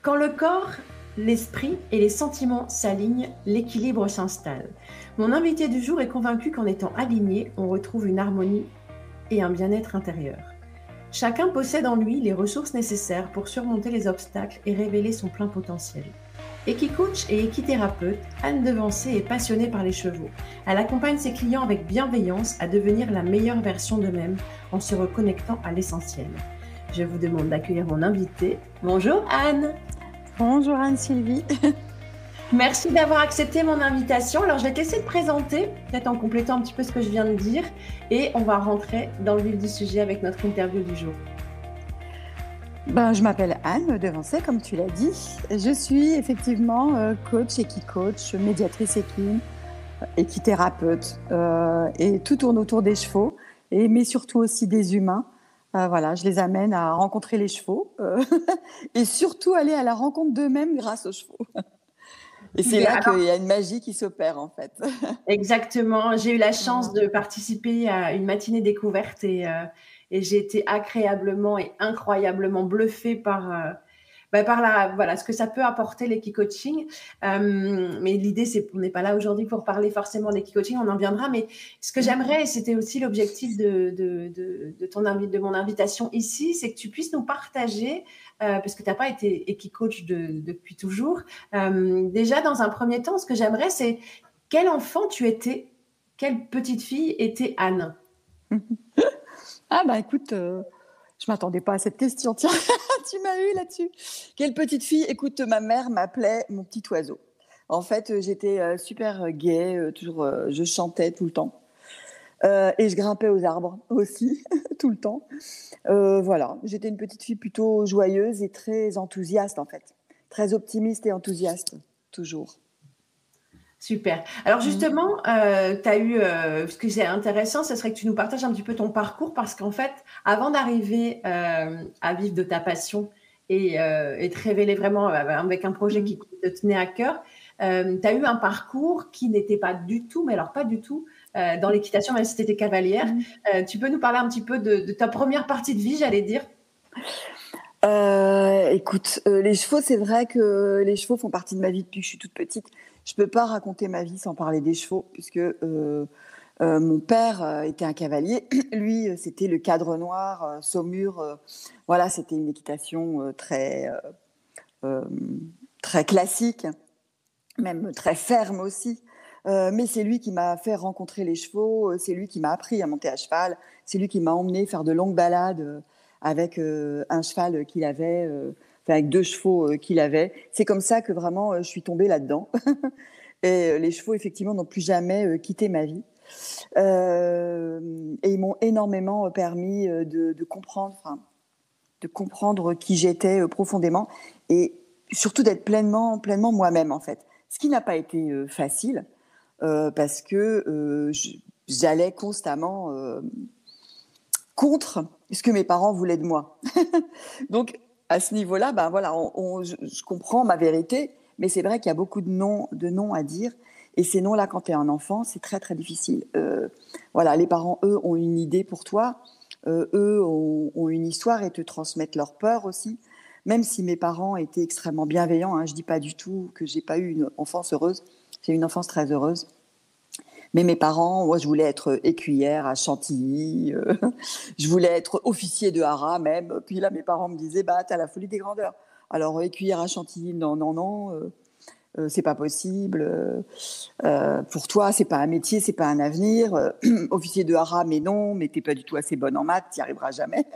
Quand le corps, l'esprit et les sentiments s'alignent, l'équilibre s'installe. Mon invité du jour est convaincu qu'en étant aligné, on retrouve une harmonie et un bien-être intérieur. Chacun possède en lui les ressources nécessaires pour surmonter les obstacles et révéler son plein potentiel. Equicoach et équithérapeute, Anne Devancé est passionnée par les chevaux. Elle accompagne ses clients avec bienveillance à devenir la meilleure version d'eux-mêmes en se reconnectant à l'essentiel. Je vous demande d'accueillir mon invitée. Bonjour Anne. Bonjour Anne-Sylvie. Merci d'avoir accepté mon invitation. Alors, je vais te laisser te présenter, peut-être en complétant un petit peu ce que je viens de dire, et on va rentrer dans le vif du sujet avec notre interview du jour. Je m'appelle Anne Devancé, comme tu l'as dit. Je suis effectivement coach, équicoach, médiatrice équine, équithérapeute, et tout tourne autour des chevaux, mais surtout aussi des humains. Je les amène à rencontrer les chevaux et surtout aller à la rencontre d'eux-mêmes grâce aux chevaux. Et c'est là qu'il y a une magie qui s'opère, en fait. Exactement. J'ai eu la chance de participer à une matinée découverte et j'ai été agréablement et incroyablement bluffée par ce que ça peut apporter l'équicoaching. Mais l'idée, on n'est pas là aujourd'hui pour parler forcément d'équicoaching, on en viendra. Mais ce que j'aimerais, et c'était aussi l'objectif de mon invitation ici, c'est que tu puisses nous partager, parce que tu n'as pas été équicoach depuis toujours. Déjà, dans un premier temps, ce que j'aimerais, c'est quel enfant tu étais, quelle petite fille était Anne? Écoute, je m'attendais pas à cette question. Tiens, tu m'as eu là-dessus. Quelle petite fille? Écoute, ma mère m'appelait mon petit oiseau. En fait, j'étais super gaie, toujours, je chantais tout le temps. Et je grimpais aux arbres aussi, tout le temps. J'étais une petite fille plutôt joyeuse et très enthousiaste, en fait. Très optimiste et enthousiaste, toujours. Super. Alors justement, tu as eu, ce qui est intéressant, ce serait que tu nous partages un petit peu ton parcours, parce qu'en fait, avant d'arriver à vivre de ta passion et te révéler vraiment avec un projet qui te tenait à cœur, tu as eu un parcours qui n'était pas du tout, mais alors pas du tout, dans l'équitation, même si tu étais cavalière. Tu peux nous parler un petit peu de ta première partie de vie, j'allais dire? Écoute, les chevaux, c'est vrai que les chevaux font partie de ma vie depuis que je suis toute petite. Je peux pas raconter ma vie sans parler des chevaux, puisque mon père était un cavalier. Lui, c'était le cadre noir, Saumur. C'était une équitation très classique, même très ferme aussi. Mais c'est lui qui m'a fait rencontrer les chevaux, c'est lui qui m'a appris à monter à cheval, c'est lui qui m'a emmené faire de longues balades avec un cheval qu'il avait, avec 2 chevaux qu'il avait. C'est comme ça que vraiment je suis tombée là-dedans. Et les chevaux, effectivement, n'ont plus jamais quitté ma vie. Et ils m'ont énormément permis de comprendre qui j'étais profondément et surtout d'être pleinement moi-même, en fait. Ce qui n'a pas été facile parce que j'allais constamment contre ce que mes parents voulaient de moi. Donc, à ce niveau-là, je comprends ma vérité, mais c'est vrai qu'il y a beaucoup de noms à dire. Et ces noms-là, quand tu es un enfant, c'est très, très difficile. Les parents, eux, ont une idée pour toi. Eux ont une histoire et te transmettent leur peur aussi. Même si mes parents étaient extrêmement bienveillants, je ne dis pas du tout que je n'ai pas eu une enfance heureuse. J'ai eu une enfance très heureuse. Mais mes parents, moi, je voulais être écuyère à Chantilly, je voulais être officier de haras même. Puis là, mes parents me disaient, t'as la folie des grandeurs. Alors, écuyère à Chantilly, non, c'est pas possible. Pour toi, c'est pas un métier, c'est pas un avenir. Officier de haras, mais non, mais t'es pas du tout assez bonne en maths, t'y arriveras jamais.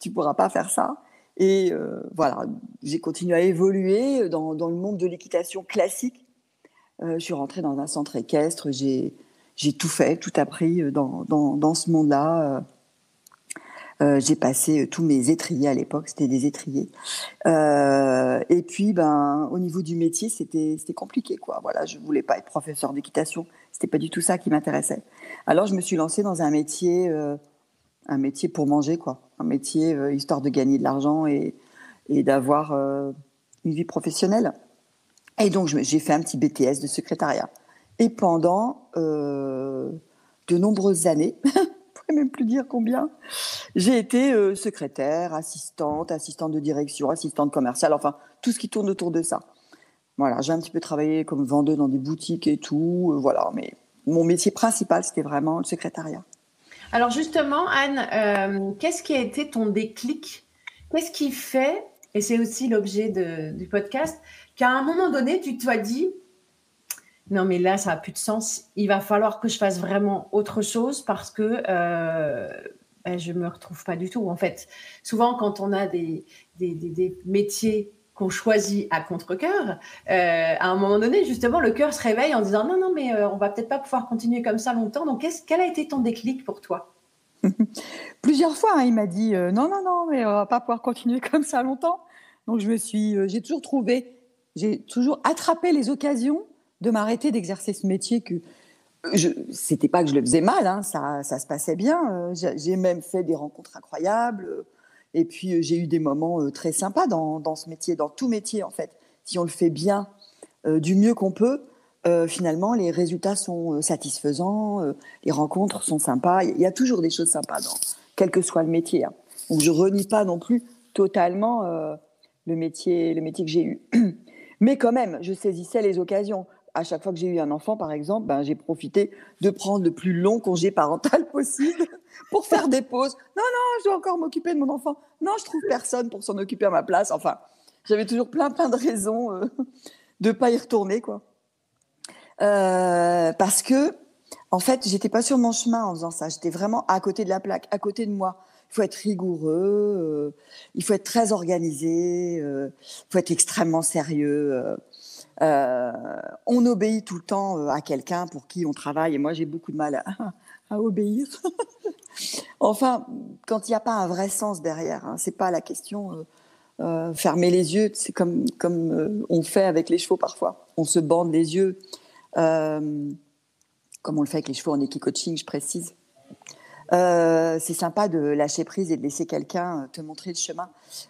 Tu pourras pas faire ça. Et j'ai continué à évoluer dans le monde de l'équitation classique. Je suis rentrée dans un centre équestre, j'ai tout fait, tout appris dans ce monde-là. J'ai passé tous mes étriers à l'époque, c'était des étriers. Et puis, au niveau du métier, c'était compliqué, quoi. Voilà, je voulais pas être professeur d'équitation, c'était pas du tout ça qui m'intéressait. Alors, je me suis lancée dans un métier pour manger, quoi. Un métier histoire de gagner de l'argent et d'avoir une vie professionnelle. Et donc, j'ai fait un petit BTS de secrétariat. Et pendant de nombreuses années, pourrais même plus dire combien. J'ai été secrétaire, assistante de direction, assistante commerciale, enfin, tout ce qui tourne autour de ça. Voilà, j'ai un petit peu travaillé comme vendeuse dans des boutiques et tout, voilà, mais mon métier principal, c'était vraiment le secrétariat. Alors justement, Anne, qu'est-ce qui a été ton déclic? Qu'est-ce qui fait, et c'est aussi l'objet du podcast, qu'à un moment donné, tu te sois dit, non mais là, ça n'a plus de sens, il va falloir que je fasse vraiment autre chose parce que je ne me retrouve pas du tout. En fait, souvent quand on a des métiers qu'on choisit à contre-cœur, à un moment donné, justement, le cœur se réveille en disant non, mais on va peut-être pas pouvoir continuer comme ça longtemps. Donc, quel a été ton déclic pour toi? Plusieurs fois, hein, il m'a dit non, mais on va pas pouvoir continuer comme ça longtemps. Donc j'ai toujours attrapé les occasions de m'arrêter d'exercer ce métier que c'était pas que je le faisais mal, hein, ça se passait bien. J'ai même fait des rencontres incroyables. Et puis j'ai eu des moments très sympas dans ce métier, dans tout métier en fait. Si on le fait bien, du mieux qu'on peut, finalement les résultats sont satisfaisants, les rencontres sont sympas. Il y a toujours des choses sympas quel que soit le métier. Hein. Donc je renie pas non plus totalement le métier que j'ai eu. Mais quand même, je saisissais les occasions. À chaque fois que j'ai eu un enfant, par exemple, j'ai profité de prendre le plus long congé parental possible pour faire des pauses. Non, je dois encore m'occuper de mon enfant. Non, je trouve personne pour s'en occuper à ma place. Enfin, j'avais toujours plein de raisons de pas y retourner, quoi. Parce que, en fait, j'étais pas sur mon chemin en faisant ça. J'étais vraiment à côté de la plaque, à côté de moi. Il faut être rigoureux, il faut être très organisé, il faut être extrêmement sérieux. On obéit tout le temps à quelqu'un pour qui on travaille. Et moi, j'ai beaucoup de mal à obéir. Enfin, quand il n'y a pas un vrai sens derrière, hein, c'est pas la question. Fermer les yeux, c'est comme on fait avec les chevaux parfois. On se bande les yeux, comme on le fait avec les chevaux en équicoaching, je précise. C'est sympa de lâcher prise et de laisser quelqu'un te montrer le chemin.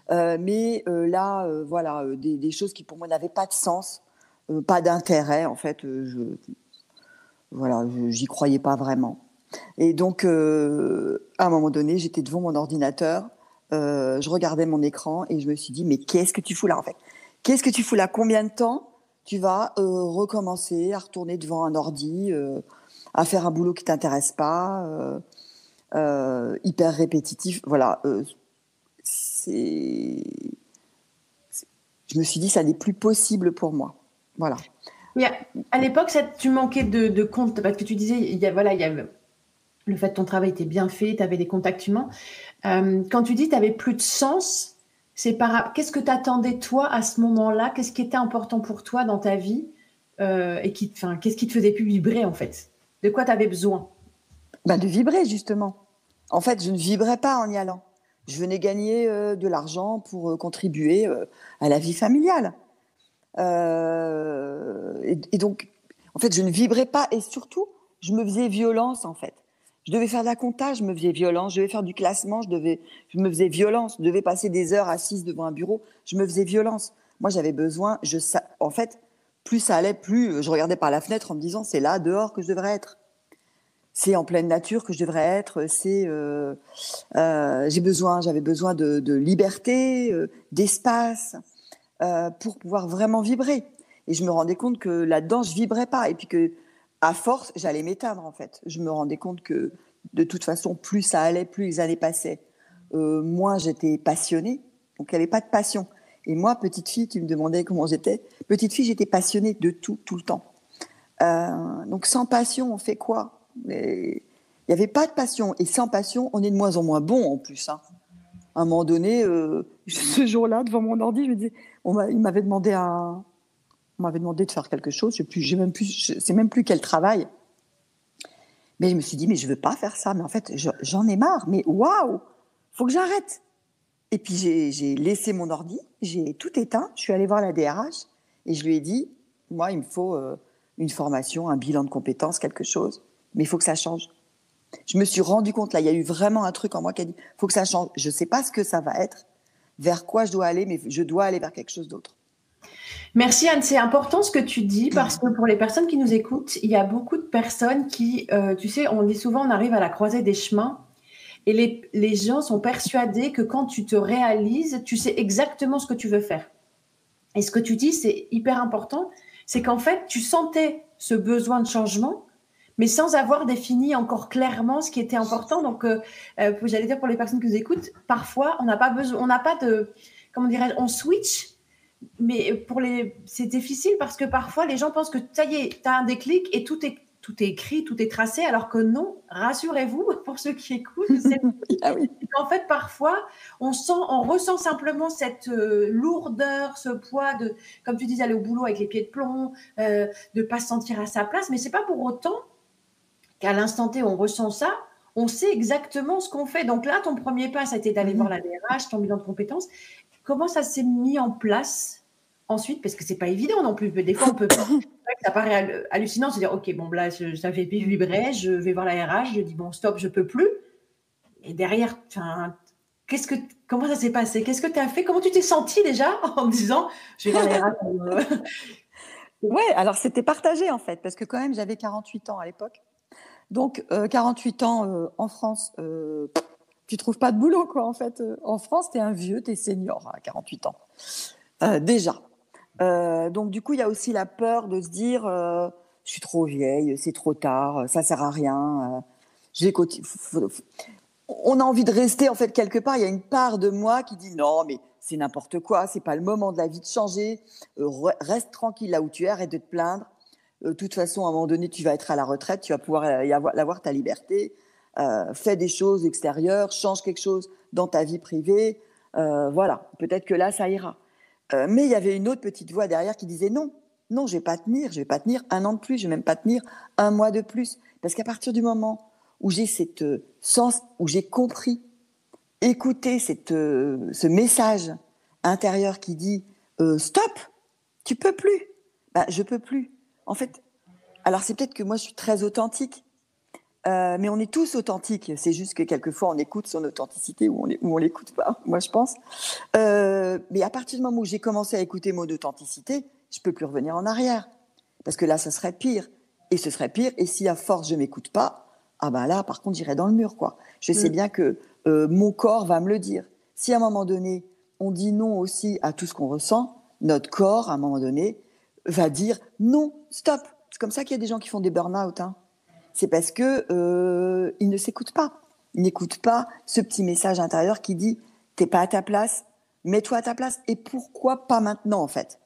Mais là, voilà, des choses qui pour moi n'avaient pas de sens, pas d'intérêt, en fait. J'y croyais pas vraiment. Et donc, à un moment donné, j'étais devant mon ordinateur, je regardais mon écran et je me suis dit, mais qu'est-ce que tu fous là, en fait? Qu'est-ce que tu fous là? Combien de temps tu vas recommencer à retourner devant un ordi, à faire un boulot qui t'intéresse pas, hyper répétitif? Voilà. Je me suis dit, ça n'est plus possible pour moi. Voilà. Mais à l'époque, tu manquais de compte, parce que tu disais, il y a le fait que ton travail était bien fait, tu avais des contacts humains. Quand tu dis que tu n'avais plus de sens, qu'est-ce que tu attendais toi à ce moment-là? Qu'est-ce qui était important pour toi dans ta vie qu'est-ce qui te faisait plus vibrer en fait? De quoi tu avais besoin? De vibrer justement. En fait, je ne vibrais pas en y allant. Je venais gagner de l'argent pour contribuer à la vie familiale. Et donc, en fait, je ne vibrais pas. Et surtout, je me faisais violence, en fait. Je devais faire de la compta, je me faisais violence. Je devais faire du classement, je me faisais violence. Je devais passer des heures assise devant un bureau, je me faisais violence. Moi, j'avais besoin, en fait, plus ça allait, plus je regardais par la fenêtre en me disant, c'est là, dehors, que je devrais être. C'est en pleine nature que je devrais être. J'avais besoin de liberté, d'espace, pour pouvoir vraiment vibrer. Et je me rendais compte que là-dedans, je vibrais pas. Et puis que, à force, j'allais m'éteindre, en fait. Je me rendais compte que, de toute façon, plus ça allait, plus les années passaient. Moins j'étais passionnée. Donc, il n'y avait pas de passion. Et moi, petite fille, tu me demandais comment j'étais. Petite fille, j'étais passionnée de tout le temps. Donc, sans passion, on fait quoi? Mais il n'y avait pas de passion. Et sans passion, on est de moins en moins bon, en plus. Hein. À un moment donné, ce jour-là, devant mon ordi, je me disais, il m'avait demandé de faire quelque chose. Je sais même plus quel travail. Mais je me suis dit, mais je veux pas faire ça. Mais en fait, j'en ai marre. Mais waouh, faut que j'arrête. Et puis j'ai laissé mon ordi, j'ai tout éteint. Je suis allée voir la DRH et je lui ai dit, moi, il me faut une formation, un bilan de compétences, quelque chose. Mais il faut que ça change. Je me suis rendu compte, là, il y a eu vraiment un truc en moi qui a dit, il faut que ça change. Je ne sais pas ce que ça va être, vers quoi je dois aller, mais je dois aller vers quelque chose d'autre. Merci Anne, c'est important ce que tu dis parce que pour les personnes qui nous écoutent, il y a beaucoup de personnes qui, tu sais, on dit souvent on arrive à la croisée des chemins Et les gens sont persuadés que quand tu te réalises, tu sais exactement ce que tu veux faire. Et ce que tu dis, c'est hyper important, c'est qu'en fait, tu sentais ce besoin de changement, mais sans avoir défini encore clairement ce qui était important. Donc, j'allais dire pour les personnes qui nous écoutent, parfois, on n'a pas besoin, on n'a pas de, comment dirais-je, on switch, mais c'est difficile parce que parfois, les gens pensent que ça y est, tu as un déclic et tout est écrit, tout est tracé, alors que non, rassurez-vous, pour ceux qui écoutent, Ah oui. en fait, parfois, on ressent simplement cette lourdeur, ce poids de, comme tu disais, aller au boulot avec les pieds de plomb, de ne pas se sentir à sa place, mais ce n'est pas pour autant qu'à l'instant T, on ressent ça, on sait exactement ce qu'on fait. Donc là, ton premier pas, ça a été d'aller voir la DRH, ton bilan de compétences. Comment ça s'est mis en place ensuite? Parce que ce n'est pas évident non plus. Des fois, on peut ça paraît hallucinant de se dire, OK, bon, là, ça fait vibrer, je vais voir la RH, je dis, bon, stop, je ne peux plus. Et derrière, comment ça s'est passé? Qu'est-ce que tu as fait? Comment tu t'es sentie déjà en disant, je vais voir la RH? Ouais, alors c'était partagé en fait, parce que quand même, j'avais 48 ans à l'époque. Donc, 48 ans en France, tu trouves pas de boulot, quoi, en fait. En France, t'es un vieux, t'es senior à 48 ans. Déjà. Donc, du coup, il y a aussi la peur de se dire, je suis trop vieille, c'est trop tard, ça sert à rien. On a envie de rester, en fait, quelque part. Il y a une part de moi qui dit, non, mais c'est n'importe quoi, c'est pas le moment de la vie de changer. Reste tranquille là où tu es, arrête de te plaindre. De toute façon, à un moment donné, tu vas être à la retraite, tu vas pouvoir avoir ta liberté, fais des choses extérieures, change quelque chose dans ta vie privée, voilà, peut-être que là, ça ira. Mais il y avait une autre petite voix derrière qui disait non, non, je vais pas tenir 1 an de plus, je vais même pas tenir 1 mois de plus, parce qu'à partir du moment où j'ai où j'ai compris, écouté ce message intérieur qui dit stop, tu peux plus, ben, je peux plus. En fait, alors c'est peut-être que moi je suis très authentique, mais on est tous authentiques. C'est juste que quelquefois on écoute son authenticité ou on l'écoute pas, moi je pense. Mais à partir du moment où j'ai commencé à écouter mon authenticité, je peux plus revenir en arrière. Parce que là, ça serait pire. Et ce serait pire. Et si à force je m'écoute pas, ah ben là, par contre, j'irai dans le mur, quoi. Je sais bien que mon corps va me le dire. Si à un moment donné, on dit non aussi à tout ce qu'on ressent, notre corps, à un moment donné, va dire non, stop. C'est comme ça qu'il y a des gens qui font des burn-out. Hein. C'est parce que ils ne s'écoutent pas. Ils n'écoutent pas ce petit message intérieur qui dit t'es pas à ta place, mets-toi à ta place. Et pourquoi pas maintenant, en fait?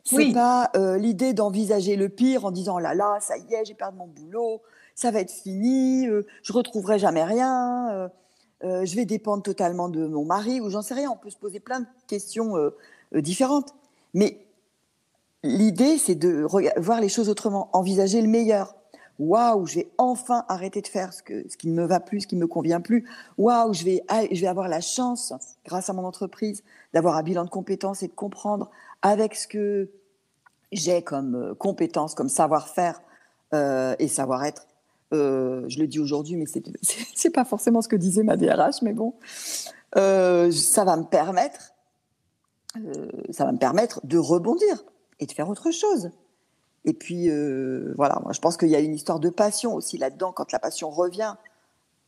C'est pas l'idée d'envisager le pire en disant là là, ça y est, j'ai perdu mon boulot, ça va être fini, je retrouverai jamais rien, je vais dépendre totalement de mon mari ou j'en sais rien. On peut se poser plein de questions différentes. Mais l'idée, c'est de voir les choses autrement, envisager le meilleur. Waouh, je vais enfin arrêter de faire ce qui ne me va plus, ce qui ne me convient plus. Waouh, je vais avoir la chance, grâce à mon entreprise, d'avoir un bilan de compétences et de comprendre avec ce que j'ai comme compétences, comme savoir-faire et savoir-être. Je le dis aujourd'hui, mais c'est pas forcément ce que disait ma DRH, mais bon, ça va me permettre de rebondir et de faire autre chose. Et puis, voilà, moi, je pense qu'il y a une histoire de passion aussi là-dedans. Quand la passion revient,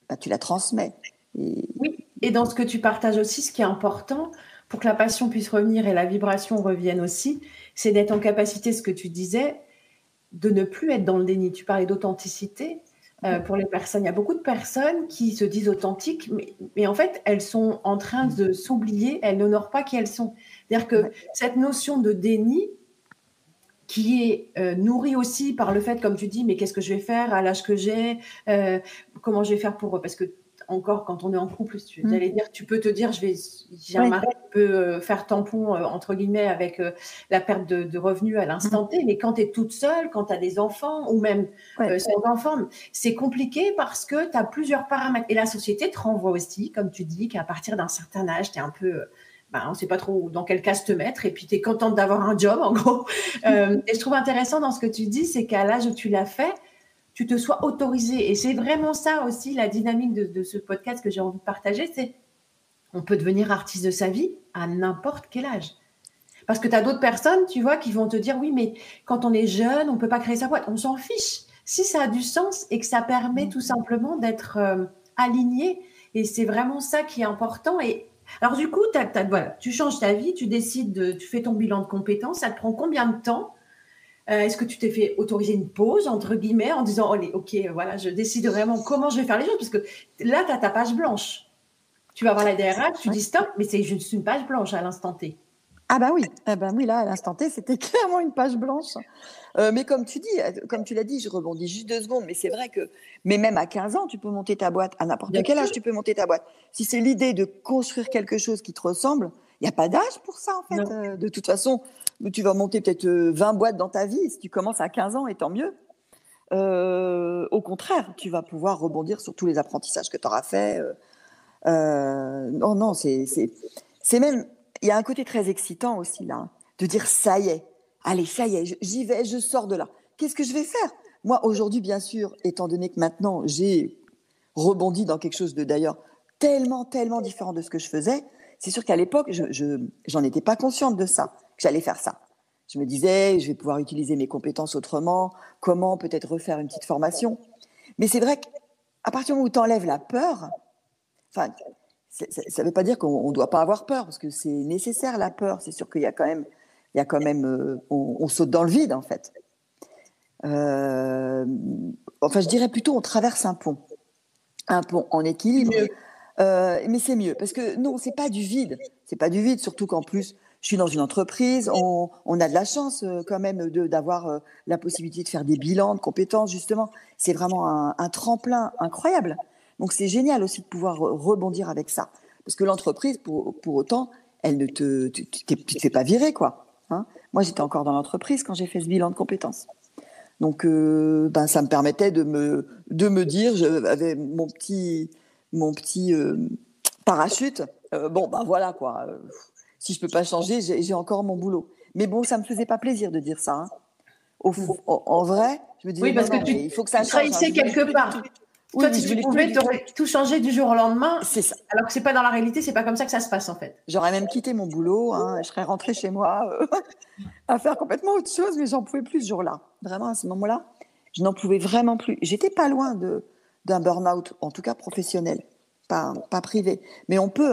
bah, tu la transmets. Oui, et dans ce que tu partages aussi, ce qui est important pour que la passion puisse revenir et la vibration revienne aussi, c'est d'être en capacité, ce que tu disais, de ne plus être dans le déni. Tu parlais d'authenticité. Pour les personnes, il y a beaucoup de personnes qui se disent authentiques, mais en fait, elles sont en train de s'oublier, elles n'honorent pas qui elles sont. C'est-à-dire que cette notion de déni, qui est nourrie aussi par le fait, comme tu dis, mais qu'est-ce que je vais faire à l'âge que j'ai, comment je vais faire pour... Parce que encore, quand on est en couple, j'allais dire, tu peux te dire, j'ai un mari qui peut faire tampon, entre guillemets, avec la perte de revenus à l'instant T, mais quand tu es toute seule, quand tu as des enfants, ou même sans enfants, c'est compliqué parce que tu as plusieurs paramètres. Et la société te renvoie aussi, comme tu dis, qu'à partir d'un certain âge, tu es un peu... on ne sait pas trop dans quelle case te mettre, et puis tu es contente d'avoir un job, en gros. Et je trouve intéressant dans ce que tu dis, c'est qu'à l'âge où tu l'as fait, tu te sois autorisé. Et c'est vraiment ça aussi, la dynamique de ce podcast que j'ai envie de partager, c'est on peut devenir artiste de sa vie à n'importe quel âge. Parce que tu as d'autres personnes, tu vois, qui vont te dire, oui, mais quand on est jeune, on ne peut pas créer sa boîte. On s'en fiche. Si ça a du sens et que ça permet tout simplement d'être aligné Et c'est vraiment ça qui est important. Et alors du coup, voilà, tu changes ta vie, tu décides, tu fais ton bilan de compétences. Ça te prend combien de temps? Est-ce que tu t'es fait autoriser une pause, entre guillemets, en disant, allez, ok, voilà, je décide vraiment comment je vais faire les choses, parce que là, tu as ta page blanche. Tu vas voir la DRH, tu dis stop, mais c'est juste une page blanche à l'instant T. Ah bah oui, là, à l'instant T, c'était clairement une page blanche. Mais comme tu l'as dit, je rebondis juste 2 secondes, mais c'est vrai que, mais même à 15 ans, tu peux monter ta boîte. À n'importe quel âge, tu peux monter ta boîte. Si c'est l'idée de construire quelque chose qui te ressemble, il n'y a pas d'âge pour ça, en fait. De toute façon, tu vas monter peut-être 20 boîtes dans ta vie. Si tu commences à 15 ans, et tant mieux. Au contraire, tu vas pouvoir rebondir sur tous les apprentissages que tu auras fait. Non, c'est même, il y a un côté très excitant aussi là, de dire ça y est, allez, ça y est, j'y vais, je sors de là. Qu'est-ce que je vais faire? Moi, aujourd'hui, bien sûr, étant donné que maintenant, j'ai rebondi dans quelque chose de d'ailleurs tellement, tellement différent de ce que je faisais, c'est sûr qu'à l'époque, j'en étais pas consciente de ça, que j'allais faire ça. Je me disais, je vais pouvoir utiliser mes compétences autrement, comment peut-être refaire une petite formation. Mais c'est vrai qu'à partir du moment où tu enlèves la peur, enfin, ça ne veut pas dire qu'on ne doit pas avoir peur, parce que c'est nécessaire la peur. C'est sûr qu'il y a quand même, on saute dans le vide en fait. Enfin, je dirais plutôt, on traverse un pont en équilibre. Mais c'est mieux parce que non, c'est pas du vide. C'est pas du vide, surtout qu'en plus, je suis dans une entreprise. On a de la chance quand même d'avoir la possibilité de faire des bilans de compétences. Justement, c'est vraiment un tremplin incroyable. Donc c'est génial aussi de pouvoir rebondir avec ça, parce que l'entreprise, pour autant, elle ne tu te fais pas virer quoi. Hein. Moi, j'étais encore dans l'entreprise quand j'ai fait ce bilan de compétences. Donc, ça me permettait de me dire, j'avais mon petit parachute. Voilà quoi. Si je peux pas changer, j'ai encore mon boulot. Mais bon, ça me faisait pas plaisir de dire ça. Hein. En vrai, je me disais oui, parce que il faut que ça tu change. trahissais quelque part. Oui, Toi, si tu pouvais, tu aurais tout changé du jour au lendemain. C'est ça. Alors que c'est pas dans la réalité, c'est pas comme ça que ça se passe en fait. J'aurais même quitté mon boulot, je serais rentrée chez moi à faire complètement autre chose, mais j'en pouvais plus ce jour-là. Vraiment, à ce moment-là, je n'en pouvais vraiment plus. J'étais pas loin d'un burn-out, en tout cas professionnel, pas privé. Mais on peut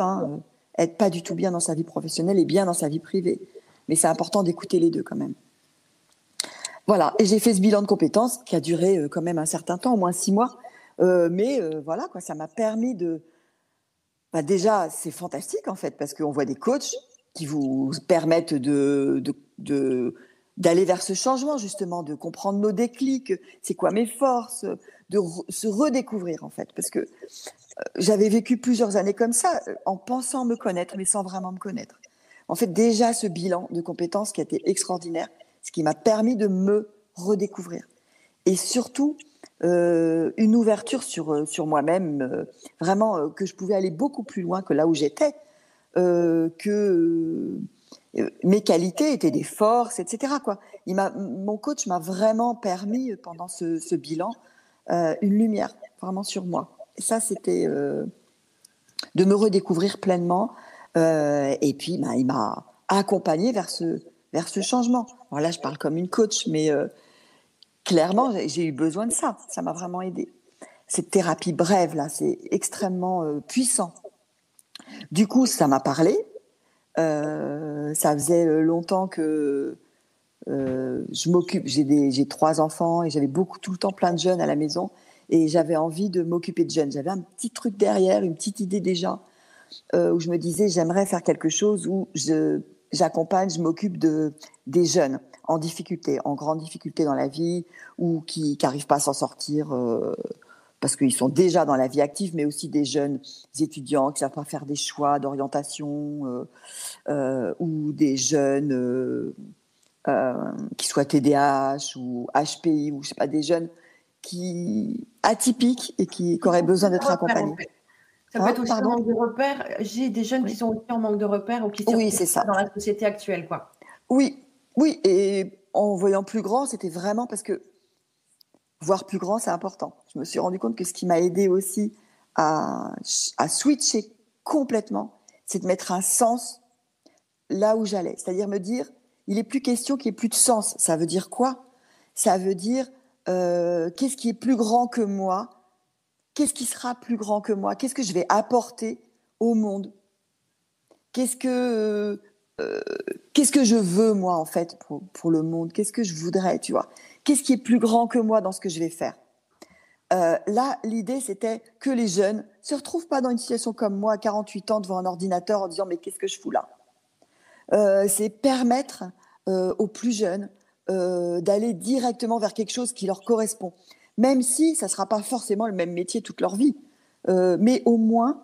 être pas du tout bien dans sa vie professionnelle et bien dans sa vie privée. Mais c'est important d'écouter les deux quand même. Voilà, et j'ai fait ce bilan de compétences qui a duré quand même un certain temps, au moins 6 mois. Mais voilà, quoi, ça m'a permis de... déjà, c'est fantastique en fait, parce qu'on voit des coachs qui vous permettent d'aller vers ce changement, justement, de comprendre nos déclics, c'est quoi mes forces, de se redécouvrir en fait. Parce que j'avais vécu plusieurs années comme ça, en pensant me connaître, mais sans vraiment me connaître. En fait, déjà, ce bilan de compétences qui a été extraordinaire, ce qui m'a permis de me redécouvrir. Et surtout, une ouverture sur moi-même, vraiment que je pouvais aller beaucoup plus loin que là où j'étais, que mes qualités étaient des forces, etc. Quoi. Mon coach m'a vraiment permis, pendant ce bilan, une lumière vraiment sur moi. Et ça, c'était de me redécouvrir pleinement. Et puis, il m'a accompagnée vers ce changement. Alors là, je parle comme une coach, mais clairement, j'ai eu besoin de ça. Ça m'a vraiment aidée. Cette thérapie brève, là, c'est extrêmement puissant. Du coup, ça m'a parlé. Ça faisait longtemps que je m'occupe. J'ai 3 enfants et j'avais tout le temps plein de jeunes à la maison. Et j'avais envie de m'occuper de jeunes. J'avais un petit truc derrière, une petite idée déjà, où je me disais, j'aimerais faire quelque chose où j'accompagne, je m'occupe des jeunes en difficulté, en grande difficulté dans la vie, ou qui n'arrivent pas à s'en sortir parce qu'ils sont déjà dans la vie active, mais aussi des jeunes étudiants qui ne savent pas faire des choix d'orientation, ou des jeunes qui soient TDAH ou HPI, ou je sais pas, des jeunes atypiques et qui auraient besoin d'être accompagnés. Ça peut être aussi un manque de repères. J'ai des jeunes qui sont aussi en manque de repères ou qui sont dans la société actuelle, quoi. Oui, et en voyant plus grand, c'était vraiment parce que voir plus grand, c'est important. Je me suis rendu compte que ce qui m'a aidé aussi à switcher complètement, c'est de mettre un sens là où j'allais. C'est-à-dire me dire, il n'est plus question qu'il n'y ait plus de sens. Ça veut dire quoi? Ça veut dire qu'est-ce qui est plus grand que moi, qu'est-ce qui sera plus grand que moi? Qu'est-ce que je vais apporter au monde? Qu'est-ce que je veux, moi, en fait, pour le monde? Qu'est-ce que je voudrais, tu vois? Qu'est-ce qui est plus grand que moi dans ce que je vais faire? Là, l'idée, c'était que les jeunes se retrouvent pas dans une situation comme moi, à 48 ans, devant un ordinateur, en disant « mais qu'est-ce que je fous là ?» C'est permettre aux plus jeunes d'aller directement vers quelque chose qui leur correspond. Même si ça ne sera pas forcément le même métier toute leur vie. Mais au moins,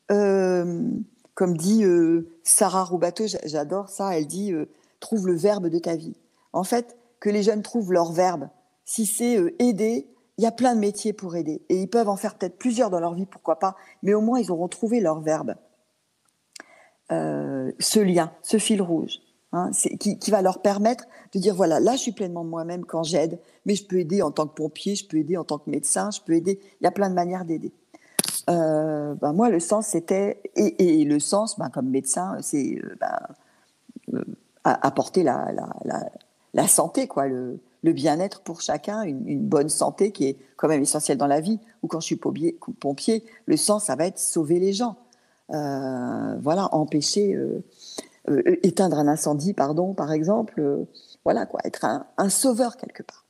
comme dit Sarah Roubateau, j'adore ça, elle dit trouve le verbe de ta vie. En fait, que les jeunes trouvent leur verbe. Si c'est aider, il y a plein de métiers pour aider. Et ils peuvent en faire peut-être plusieurs dans leur vie, pourquoi pas. Mais au moins, ils auront trouvé leur verbe. Ce lien, ce fil rouge, hein, qui va leur permettre de dire, voilà, là, je suis pleinement moi-même quand j'aide, mais je peux aider en tant que pompier, je peux aider en tant que médecin, je peux aider. Il y a plein de manières d'aider. Moi, le sens, c'était... Et le sens, comme médecin, c'est apporter la santé, quoi, le bien-être pour chacun, une bonne santé qui est quand même essentielle dans la vie. Ou quand je suis pompier, le sens, ça va être sauver les gens. Voilà, empêcher, éteindre un incendie, par exemple, voilà quoi, être un sauveur quelque part.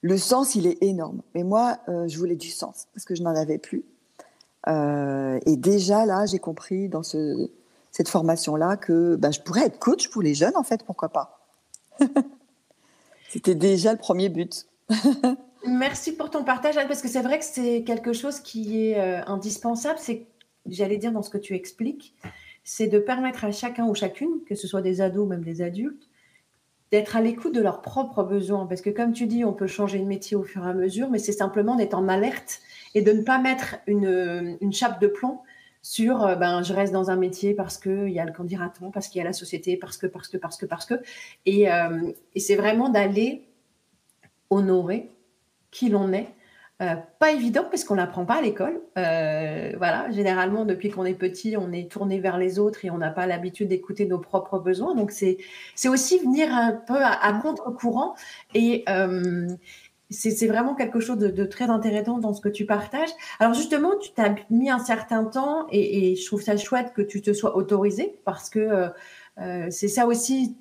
Le sens, il est énorme. Mais moi, je voulais du sens parce que je n'en avais plus. Et déjà là, j'ai compris dans cette formation-là que je pourrais être coach pour les jeunes, en fait, pourquoi pas. C'était déjà le premier but. Merci pour ton partage, Anne, parce que c'est vrai que c'est quelque chose qui est indispensable. C'est, j'allais dire, dans ce que tu expliques, c'est de permettre à chacun ou chacune, que ce soit des ados ou même des adultes, d'être à l'écoute de leurs propres besoins. Parce que comme tu dis, on peut changer de métier au fur et à mesure, mais c'est simplement d'être en alerte et de ne pas mettre une chape de plomb sur je reste dans un métier parce qu'il y a le candidaton, parce qu'il y a la société, parce que. Et c'est vraiment d'aller honorer qui l'on est. Pas évident parce qu'on n'apprend pas à l'école. Voilà, généralement, depuis qu'on est petit, on est tourné vers les autres et on n'a pas l'habitude d'écouter nos propres besoins. Donc, c'est aussi venir un peu à contre-courant. Et c'est vraiment quelque chose de très intéressant dans ce que tu partages. Alors, justement, tu t'as mis un certain temps et je trouve ça chouette que tu te sois autorisé parce que c'est ça aussi,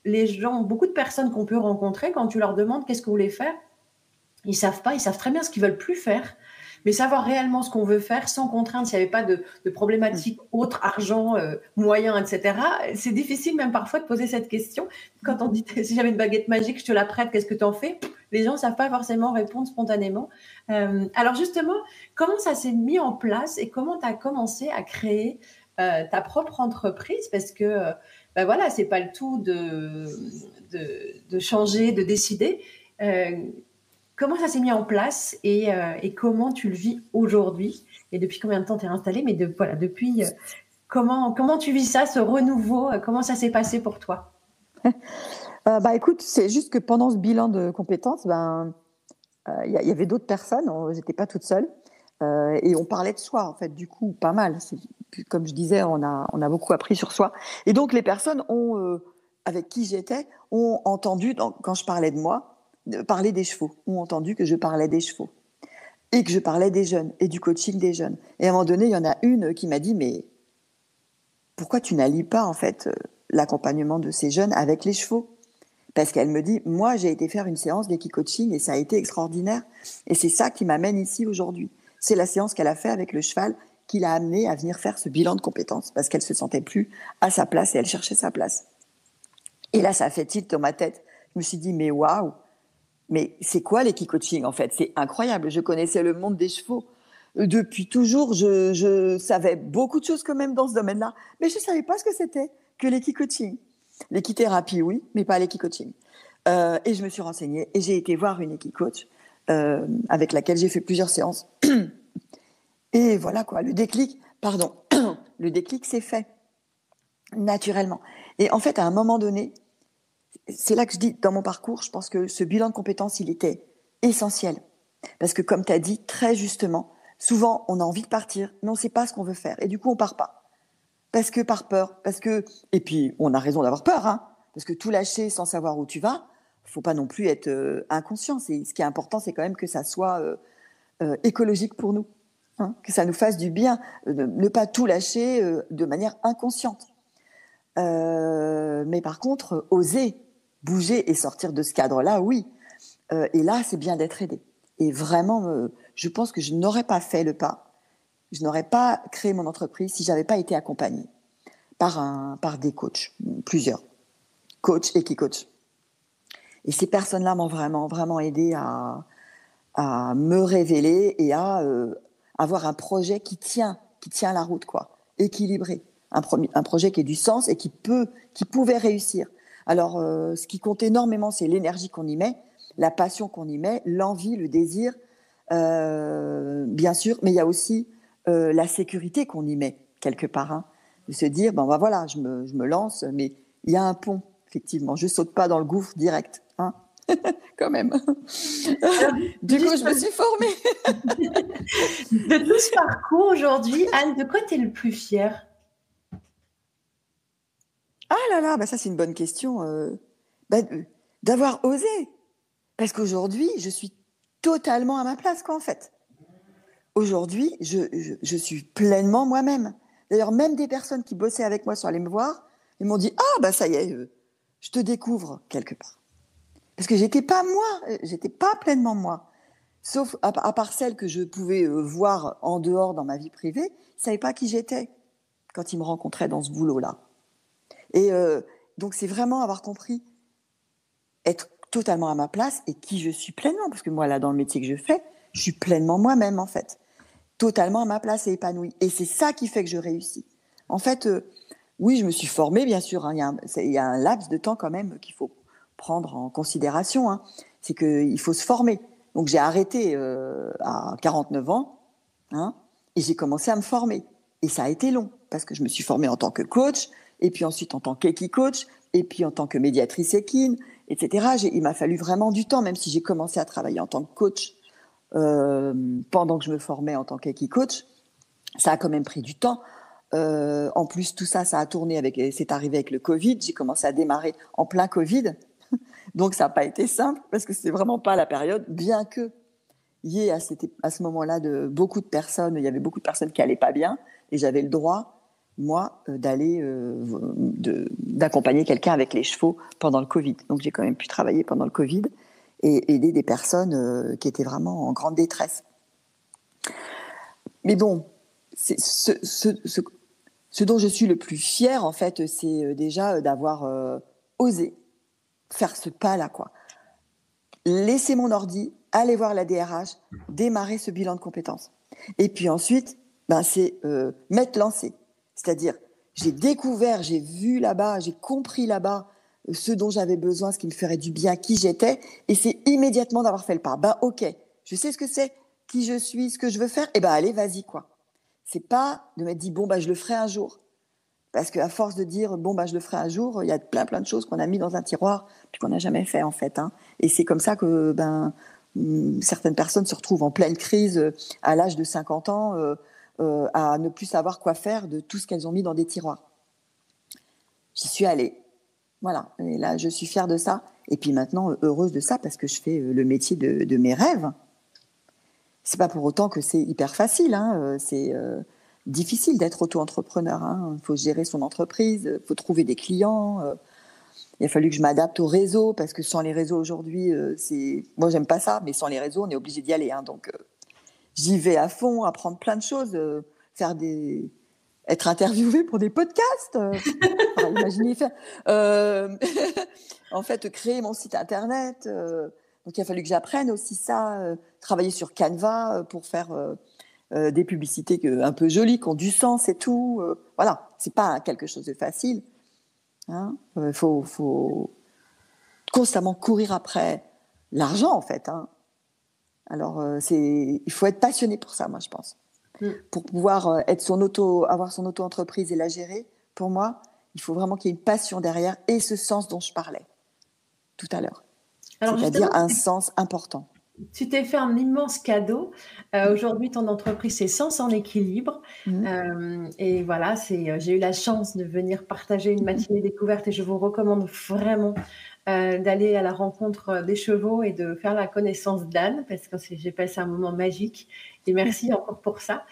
les gens, beaucoup de personnes qu'on peut rencontrer, quand tu leur demandes qu'est-ce que vous voulez faire, ils savent pas, ils savent très bien ce qu'ils veulent plus faire, mais savoir réellement ce qu'on veut faire sans contrainte, s'il n'y avait pas de problématiques autres, argent, moyens, etc. C'est difficile même parfois de poser cette question. Quand on dit si j'avais une baguette magique, je te la prête, qu'est-ce que tu en fais? Les gens ne savent pas forcément répondre spontanément. Alors justement, comment ça s'est mis en place et comment tu as commencé à créer ta propre entreprise? Parce que voilà, c'est pas le tout de changer, de décider. Comment ça s'est mis en place et comment tu le vis aujourd'hui? Et depuis combien de temps tu es installée? Mais depuis, comment tu vis ça, ce renouveau? Comment ça s'est passé pour toi? Écoute, c'est juste que pendant ce bilan de compétences, y avait d'autres personnes, j'étais pas toute seule, et on parlait de soi, en fait, du coup, pas mal. Comme je disais, on a beaucoup appris sur soi. Et donc, les personnes avec qui j'étais ont entendu, quand je parlais de moi, parler des chevaux, ont entendu que je parlais des chevaux et que je parlais des jeunes et du coaching des jeunes. Et à un moment donné, il y en a une qui m'a dit, mais pourquoi tu n'allies pas, en fait, l'accompagnement de ces jeunes avec les chevaux? Parce qu'elle me dit, moi, j'ai été faire une séance d'équicoaching et ça a été extraordinaire. Et c'est ça qui m'amène ici aujourd'hui. C'est la séance qu'elle a fait avec le cheval qui l'a amenée à venir faire ce bilan de compétences parce qu'elle se sentait plus à sa place et elle cherchait sa place. Et là, ça a fait tilt dans ma tête. Je me suis dit, mais waouh, mais c'est quoi l'équicoaching en fait? C'est incroyable. Je connaissais le monde des chevaux. Depuis toujours, je savais beaucoup de choses quand même dans ce domaine-là, mais je ne savais pas ce que c'était que l'équicoaching. L'équithérapie, oui, mais pas l'équicoaching. Et je me suis renseignée et j'ai été voir une équicoach avec laquelle j'ai fait plusieurs séances. Et voilà quoi, le déclic s'est fait naturellement. Et en fait, à un moment donné, c'est là que je dis, dans mon parcours, je pense que ce bilan de compétences, il était essentiel. Parce que comme tu as dit très justement, souvent on a envie de partir, mais on ne sait pas ce qu'on veut faire. Et du coup, on ne part pas. Parce que par peur, et puis on a raison d'avoir peur, hein, parce que tout lâcher sans savoir où tu vas, faut pas non plus être inconscient. Ce qui est important, c'est quand même que ça soit écologique pour nous, hein, que ça nous fasse du bien, ne pas tout lâcher de manière inconsciente. Mais par contre, oser bouger et sortir de ce cadre-là, oui. Et là, c'est bien d'être aidé. Et vraiment, je pense que je n'aurais pas fait le pas, je n'aurais pas créé mon entreprise si j'avais pas été accompagnée par des coachs, plusieurs coachs et qui coachent. Et ces personnes-là m'ont vraiment, vraiment aidé à me révéler et à avoir un projet qui tient la route, quoi, équilibré. Un projet qui ait du sens et qui pouvait réussir. Alors, ce qui compte énormément, c'est l'énergie qu'on y met, la passion qu'on y met, l'envie, le désir, bien sûr, mais il y a aussi la sécurité qu'on y met, quelque part. Hein, de se dire, ben voilà, je me lance, mais il y a un pont, effectivement. Je ne saute pas dans le gouffre direct, hein, quand même. Alors, du coup, je me suis formée. De tout ce parcours aujourd'hui, Anne, de quoi tu es le plus fière? Ah là là, bah ça c'est une bonne question. D'avoir osé. Parce qu'aujourd'hui, je suis totalement à ma place, quoi, en fait. Aujourd'hui, je suis pleinement moi-même. D'ailleurs, même des personnes qui bossaient avec moi sur aller me voir, ils m'ont dit « Ah, bah ça y est, je te découvre quelque part. » Parce que j'étais pas moi, j'étais pas pleinement moi. Sauf à part celles que je pouvais voir en dehors dans ma vie privée, ils ne savaient pas qui j'étais quand ils me rencontraient dans ce boulot-là. Et donc, c'est vraiment avoir compris, être totalement à ma place et qui je suis pleinement. Parce que moi, là, dans le métier que je fais, je suis pleinement moi-même, en fait. Totalement à ma place et épanouie. Et c'est ça qui fait que je réussis. En fait, oui, je me suis formée, bien sûr. Hein, il y a un laps de temps quand même qu'il faut prendre en considération. Hein. C'est qu'il faut se former. Donc, j'ai arrêté à 49 ans hein, et j'ai commencé à me former. Et ça a été long parce que je me suis formée en tant que coach et puis ensuite en tant qu'équi-coach et puis en tant que médiatrice équine, etc. Il m'a fallu vraiment du temps, même si j'ai commencé à travailler en tant que coach pendant que je me formais en tant qu'équi-coach. Ça a quand même pris du temps. En plus, tout ça, ça a tourné c'est arrivé avec le Covid. J'ai commencé à démarrer en plein Covid. Donc, ça n'a pas été simple parce que c'est vraiment pas la période, bien que il y ait à ce moment-là il y avait beaucoup de personnes qui allaient pas bien et j'avais le droit, moi, d'accompagner quelqu'un avec les chevaux pendant le Covid. Donc, j'ai quand même pu travailler pendant le Covid et aider des personnes qui étaient vraiment en grande détresse. Mais bon, ce dont je suis le plus fière, en fait, c'est déjà d'avoir osé faire ce pas-là, quoi. Laisser mon ordi, aller voir la DRH, démarrer ce bilan de compétences. Et puis ensuite, c'est m'être lancée. C'est-à-dire, j'ai découvert, j'ai vu là-bas, j'ai compris là-bas ce dont j'avais besoin, ce qui me ferait du bien, qui j'étais. Et c'est immédiatement d'avoir fait le pas. Ok, je sais ce que c'est, qui je suis, ce que je veux faire. Et allez, vas-y, quoi. C'est pas de m'être dit, je le ferai un jour. Parce qu'à force de dire, je le ferai un jour, il y a plein de choses qu'on a mis dans un tiroir puis qu'on n'a jamais fait, en fait. Hein. Et c'est comme ça que certaines personnes se retrouvent en pleine crise à l'âge de 50 ans à ne plus savoir quoi faire de tout ce qu'elles ont mis dans des tiroirs. J'y suis allée. Voilà. Et là, je suis fière de ça. Et puis maintenant, heureuse de ça parce que je fais le métier de mes rêves. C'est pas pour autant que c'est hyper facile. Hein. C'est difficile d'être auto-entrepreneur. Hein. Il faut gérer son entreprise, il faut trouver des clients. Il a fallu que je m'adapte aux réseaux parce que sans les réseaux aujourd'hui, moi j'aime pas ça, mais sans les réseaux, on est obligé d'y aller. Hein. Donc j'y vais à fond, apprendre plein de choses, être interviewée pour des podcasts. Imaginez faire. En fait, créer mon site internet. Donc il a fallu que j'apprenne aussi ça, travailler sur Canva pour faire des publicités un peu jolies, qui ont du sens et tout. Voilà, c'est pas quelque chose de facile. Hein. Faut constamment courir après l'argent, en fait. Hein. Alors, il faut être passionné pour ça, moi, je pense. Pour pouvoir avoir son auto-entreprise et la gérer, pour moi, il faut vraiment qu'il y ait une passion derrière et ce sens dont je parlais tout à l'heure. C'est-à-dire un sens important. Tu t'es fait un immense cadeau. Aujourd'hui, ton entreprise, c'est Sens en équilibre. Et voilà, j'ai eu la chance de venir partager une matinée découverte et je vous recommande vraiment d'aller à la rencontre des chevaux et de faire la connaissance d'Anne parce que j'ai passé un moment magique. Et merci encore pour ça.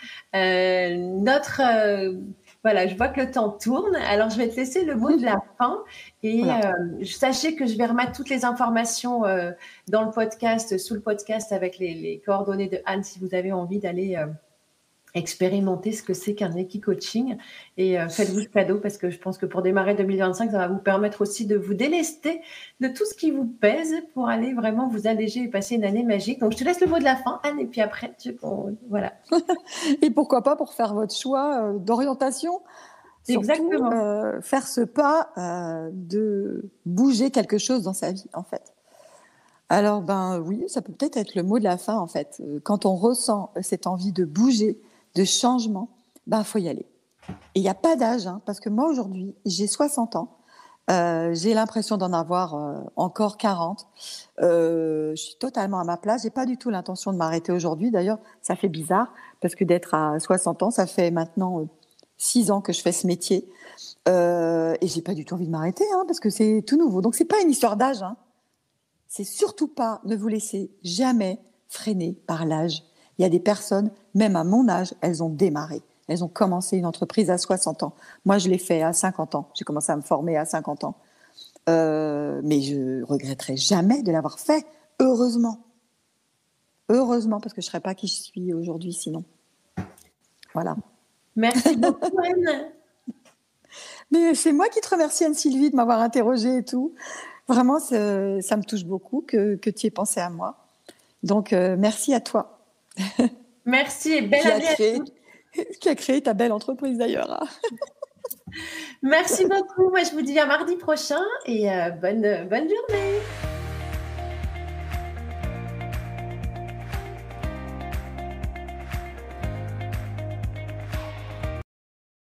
Voilà, je vois que le temps tourne. Alors, je vais te laisser le mot de la fin. Et Voilà. sachez que je vais remettre toutes les informations dans le podcast, sous le podcast avec les coordonnées de Anne si vous avez envie d'aller expérimenter ce que c'est qu'un équi-coaching. Et faites-vous ce cadeau parce que je pense que pour démarrer 2025, ça va vous permettre aussi de vous délester de tout ce qui vous pèse pour aller vraiment vous alléger et passer une année magique. Donc, je te laisse le mot de la fin, Anne, et puis après, voilà. Et pourquoi pas pour faire votre choix d'orientation, surtout Exactement. faire ce pas de bouger quelque chose dans sa vie, en fait. Alors, oui, ça peut peut-être être le mot de la fin, en fait. Quand on ressent cette envie de bouger, de changement, faut y aller. Et il n'y a pas d'âge, hein, parce que moi, aujourd'hui, j'ai 60 ans. J'ai l'impression d'en avoir encore 40. Je suis totalement à ma place. J'ai pas du tout l'intention de m'arrêter aujourd'hui. D'ailleurs, ça fait bizarre parce que d'être à 60 ans, ça fait maintenant 6 ans que je fais ce métier. Et j'ai pas du tout envie de m'arrêter, hein, parce que c'est tout nouveau. Donc, c'est pas une histoire d'âge, hein. C'est surtout pas, ne vous laissez jamais freiner par l'âge. Il y a des personnes, même à mon âge, elles ont démarré. Elles ont commencé une entreprise à 60 ans. Moi, je l'ai fait à 50 ans. J'ai commencé à me former à 50 ans. Mais je regretterai jamais de l'avoir fait. Heureusement. Heureusement, parce que je ne serais pas qui je suis aujourd'hui sinon. Voilà. Merci beaucoup, Anne. Mais c'est moi qui te remercie, Anne-Sylvie, de m'avoir interrogée et tout. Vraiment, ça me touche beaucoup que tu aies pensé à moi. Donc, merci à toi. Merci et belle année à tous. Qui a créé ta belle entreprise d'ailleurs. Merci beaucoup. Moi, je vous dis à mardi prochain et bonne journée.